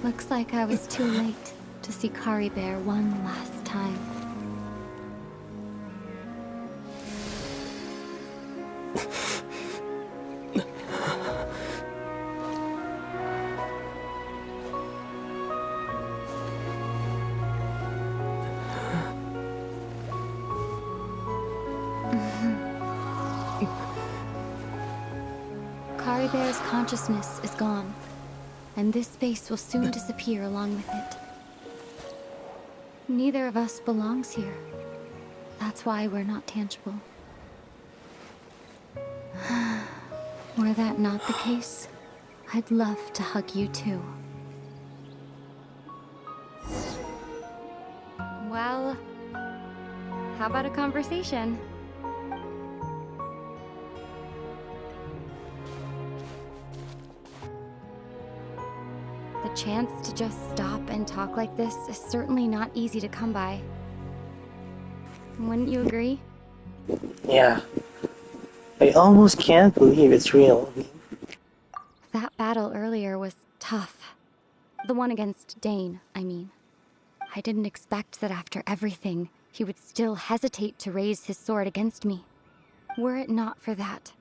Looks like I was too late to see Kari Bear one last time. Kari Bear's consciousness is gone, and this space will soon disappear along with it. Neither of us belongs here. That's why we're not tangible. Were that not the case, I'd love to hug you too. Well, how about a conversation? The chance to just stop and talk like this is certainly not easy to come by. Wouldn't you agree? Yeah. I almost can't believe it's real. That battle earlier was tough. The one against Dane, I mean. I didn't expect that after everything, he would still hesitate to raise his sword against me. Were it not for that,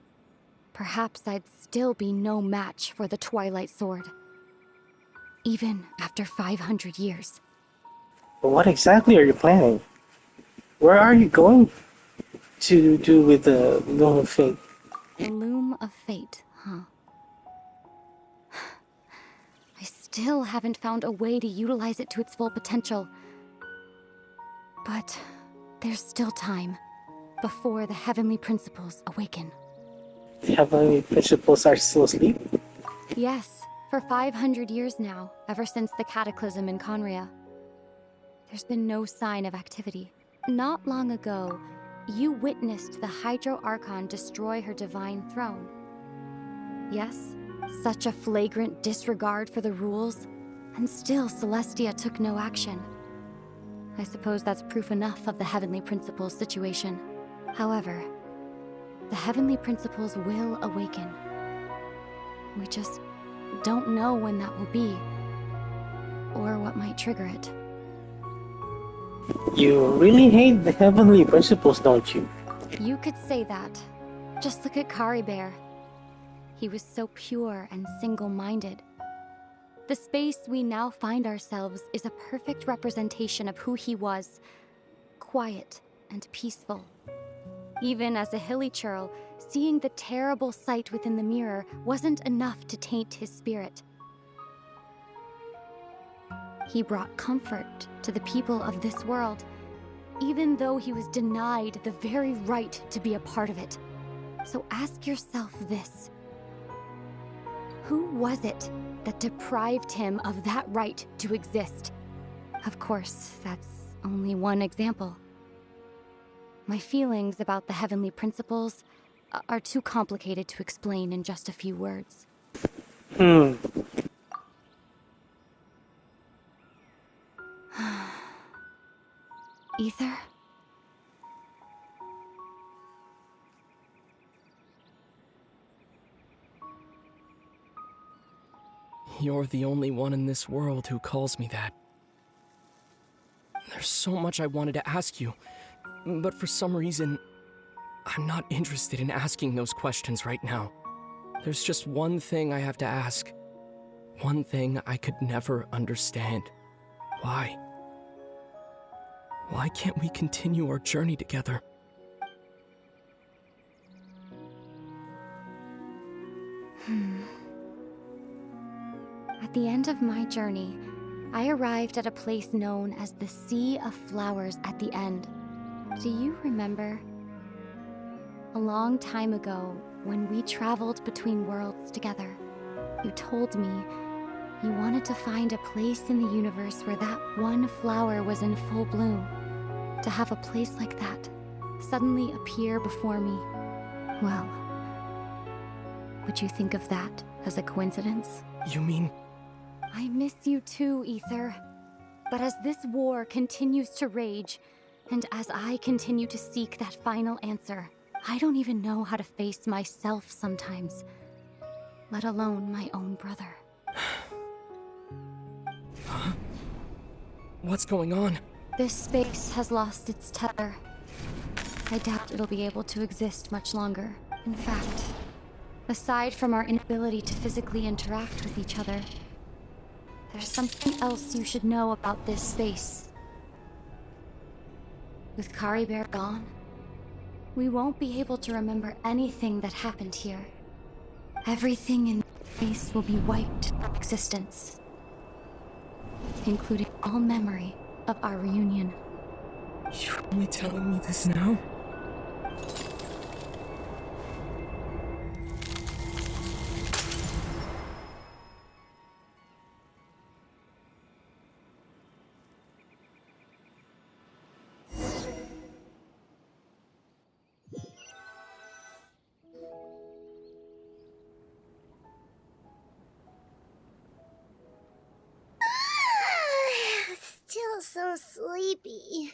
perhaps I'd still be no match for the Twilight Sword. Even after 500 years. But what exactly are you planning? Where are you going to do with the Loom of Fate? The Loom of Fate, huh? I still haven't found a way to utilize it to its full potential. But there's still time before the heavenly principles awaken. The heavenly principles are still asleep? Yes, for 500 years now, ever since the cataclysm in Conria. There's been no sign of activity. Not long ago, you witnessed the Hydro Archon destroy her divine throne. Yes, such a flagrant disregard for the rules, and still Celestia took no action. I suppose that's proof enough of the Heavenly Principles situation. However, the Heavenly Principles will awaken. We just don't know when that will be, or what might trigger it. You really hate the heavenly principles, don't you? You could say that. Just look at Kari Bear. He was so pure and single-minded. The space we now find ourselves is a perfect representation of who he was. Quiet and peaceful. Even as a hilly churl, seeing the terrible sight within the mirror wasn't enough to taint his spirit. He brought comfort to the people of this world, even though he was denied the very right to be a part of it. So ask yourself this. Who was it that deprived him of that right to exist? Of course, that's only one example. My feelings about the heavenly principles are too complicated to explain in just a few words. Ether? You're the only one in this world who calls me that. There's so much I wanted to ask you, but for some reason, I'm not interested in asking those questions right now. There's just one thing I have to ask. One thing I could never understand. Why? Why can't we continue our journey together? At the end of my journey, I arrived at a place known as the Sea of Flowers at the end. Do you remember? A long time ago, when we traveled between worlds together, you told me you wanted to find a place in the universe where that one flower was in full bloom. To have a place like that suddenly appear before me, well, would you think of that as a coincidence? You mean... I miss you too, Aether. But as this war continues to rage, and as I continue to seek that final answer, I don't even know how to face myself sometimes, let alone my own brother. What's going on? This space has lost its tether. I doubt it'll be able to exist much longer. In fact, aside from our inability to physically interact with each other, there's something else you should know about this space. With Kari Bear gone, we won't be able to remember anything that happened here. Everything in space will be wiped from existence, including all memory of our reunion. You're only telling me this now? Still so sleepy.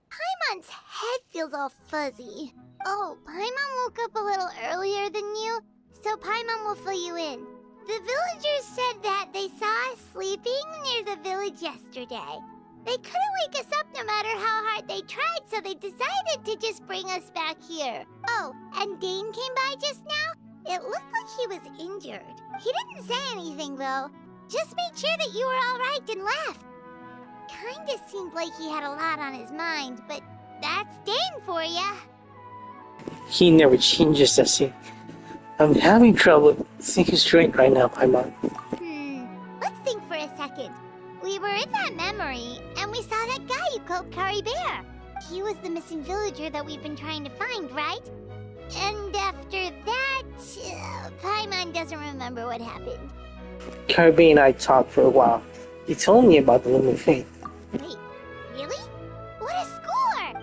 Paimon's head feels all fuzzy. Oh, Paimon woke up a little earlier than you, so Paimon will fill you in. The villagers said that they saw us sleeping near the village yesterday. They couldn't wake us up no matter how hard they tried, so they decided to just bring us back here. Oh, and Dane came by just now. It looked like he was injured. He didn't say anything, though. Just made sure that you were all right and left. Kinda seemed like he had a lot on his mind, but that's Dane for ya. He never changes, does he? I'm having trouble thinking straight right now, Paimon. Let's think for a second. We were in that memory, and we saw that guy you called Kari Bear. He was the missing villager that we've been trying to find, right? And after that, Paimon doesn't remember what happened. Kari and I talked for a while. He told me about the LUMINE Faith. Wait, really? What a score!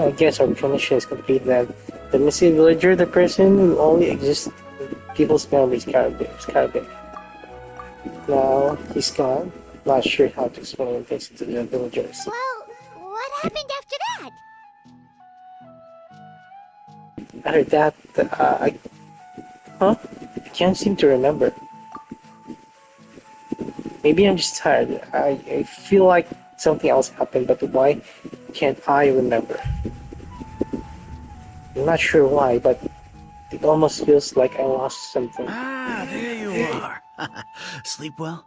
I guess our mission is complete then. The missing villager, the person who only exists in people's memories, Kari Bear. Now he's gone. Not sure how to explain things to the villagers. Well, what happened after that? After that, I can't seem to remember. Maybe I'm just tired. I feel like something else happened, but why can't I remember? I'm not sure why, but it almost feels like I lost something. Ah, there you are. Sleep well?